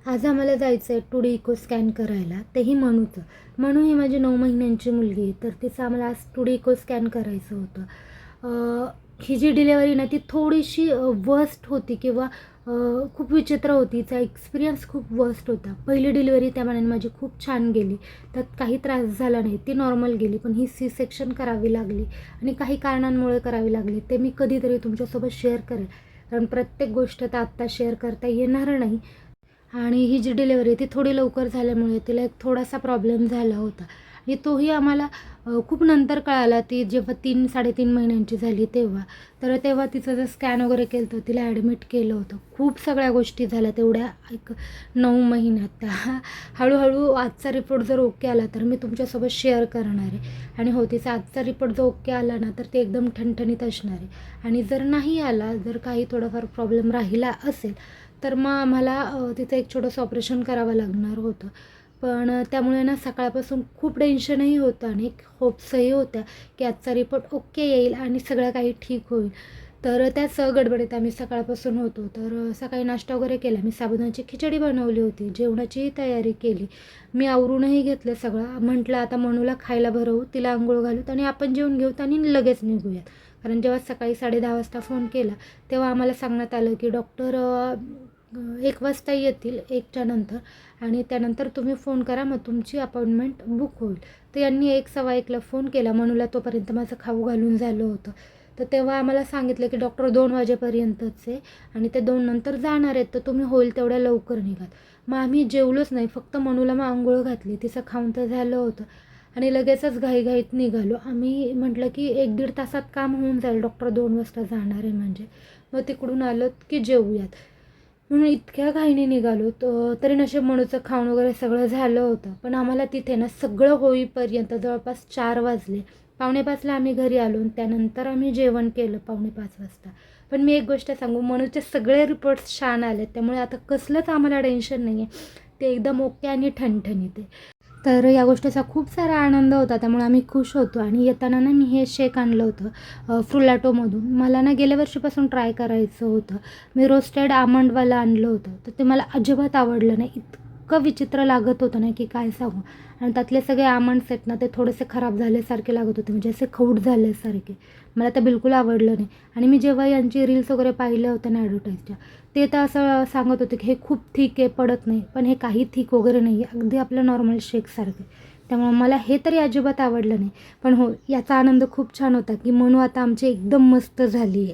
आज आम्हाला जायचं आहे टुडे इको स्कॅन करायला, तेही मनूचं. मनू ही माझी 9 महिन्यांची मुलगी आहे, तर तिचं आम्हाला आज टुडे इको स्कॅन करायचं होतं. ही जी डिलेवरी ना ती थोडीशी वर्स्ट होती किंवा खूप विचित्र होती. तिचा एक्सपिरियन्स खूप वर्स्ट होता. पहिली डिलिव्हरी त्या मानाने माझी खूप छान गेली, त्यात काही त्रास झाला नाही, ती नॉर्मल गेली. पण ही सी सेक्शन करावी लागली आणि काही कारणांमुळे करावी लागली, ते मी कधीतरी तुमच्यासोबत शेअर करेन. कारण प्रत्येक गोष्ट तर आत्ता शेअर करता येणार नाही. आणि ही जी डिलिव्हरी ती थोडी लवकर झाल्यामुळे तिला एक थोडासा प्रॉब्लेम झाला होता आणि तोही आम्हाला खूप नंतर कळाला. ती जेव्हा 3-3.5 महिन्यांची झाली तेव्हा. तर तेव्हा तिचं जर स्कॅन वगैरे केलं होतं, तिला ॲडमिट केलं होतं. खूप सगळ्या गोष्टी झाल्या तेवढ्या एक 9 महिन्यात. त्या हळूहळू आजचा रिपोर्ट जर ओके आला तर मी तुमच्यासोबत शेअर करणार आहे. आणि हो, तिचा आजचा रिपोर्ट जर ओके आला ना तर ते एकदम ठणठणीत असणार आहे. आणि जर नाही आला, जर काही थोडाफार प्रॉब्लेम राहिला असेल तर मग आम्हाला तिचं एक छोटंसं ऑपरेशन करावं लागणार होतं. पण त्यामुळे ना सकाळपासून खूप टेन्शनही होतं आणि एक होप्सही होत्या की आजचा रिपोर्ट ओके येईल आणि सगळं काही ठीक होईल. तर त्याच गडबडीत आम्ही सकाळपासून होतो. तर सकाळी नाश्ता वगैरे केला. मी साबुदाण्याची खिचडी बनवली होती, जेवणाचीही तयारी केली. मी आवरूनही घेतलं सगळं. म्हटलं आता मनूला खायला भरवू, तिला अंघोळ घालूत आणि आपण जेवून घेऊत आणि लगेच निघूयात. कारण जेव्हा सकाळी 10:30 वाजता फोन केला तेव्हा आम्हाला सांगण्यात आलं की डॉक्टर 1 वाजता येतील, 1च्या नंतर, आणि त्यानंतर तुम्ही फोन करा, मग तुमची अपॉइंटमेंट बुक होईल. तर यांनी 1-1:15ला फोन केला. मनूला तोपर्यंत माझं खाऊ घालून झालं होतं. तर तेव्हा आम्हाला सांगितलं की डॉक्टर 2 वाजेपर्यंतच आहे आणि ते 2 नंतर जाणार आहेत, तर तुम्ही होईल तेवढ्या लवकर निघाल. मग आम्ही जेवलोच नाही, फक्त मनूला मग अंघोळ घातली. तिचं खाऊन तर झालं होतं आणि लगेचच घाईघाईत निघालो. आम्ही म्हटलं की 1-1.5 तासात काम होऊन जाईल, डॉक्टर 2 वाजता जाणार आहे म्हणजे. मग तिकडून आलो की जेवूयात म्हणून इतक्या घाईने निघालो. तरी नशीब मनूचं खाऊन वगैरे सगळं झालं होतं. पण आम्हाला तिथे ना सगळं होईपर्यंत जवळपास 4 वाजले. 4:45ला आम्ही घरी आलो आणि त्यानंतर आम्ही जेवण केलं 4:45 वाजता. पण मी एक गोष्ट सांगू, मनूचे सगळे रिपोर्ट्स छान आले, त्यामुळे आता कसलंच आम्हाला टेन्शन नाही आहे. ते एकदम ओके आणि ठणठणीत आहे. तर या गोष्टीचा खूप सारा आनंद होता, त्यामुळे आम्ही खुश होतो. आणि येताना ना मी हे शेक आणलं होतं फ्रुलाटोमधून. मला ना गेल्या वर्षीपासून ट्राय करायचं होतं. मी रोस्टेड आमंडवाला आणलं होतं, तर ते मला अजिबात आवडलं नाही. इतकं विचित्र लागत होतं ना की काय सांगू. आणि त्यातले सगळे आमंड्स आहेत ना ते थोडेसे खराब झाल्यासारखे लागत होते, म्हणजे असे खौट झाल्यासारखे. मला ते बिलकुल आवडलं नाही. आणि मी जेव्हा यांची रील्स वगैरे पाहिल्या होत्या ना ॲडव्हर्टाईजच्या, ते तर असं सांगत होते की हे खूप थिक आहे, पडत नाही. पण हे काही थिक वगैरे नाही आहे, अगदी आपलं नॉर्मल शेकसारखं. त्यामुळे मला हे तरी अजिबात आवडलं नाही. पण हो, याचा आनंद खूप छान होता की मनू आता आमची एकदम मस्त झाली आहे.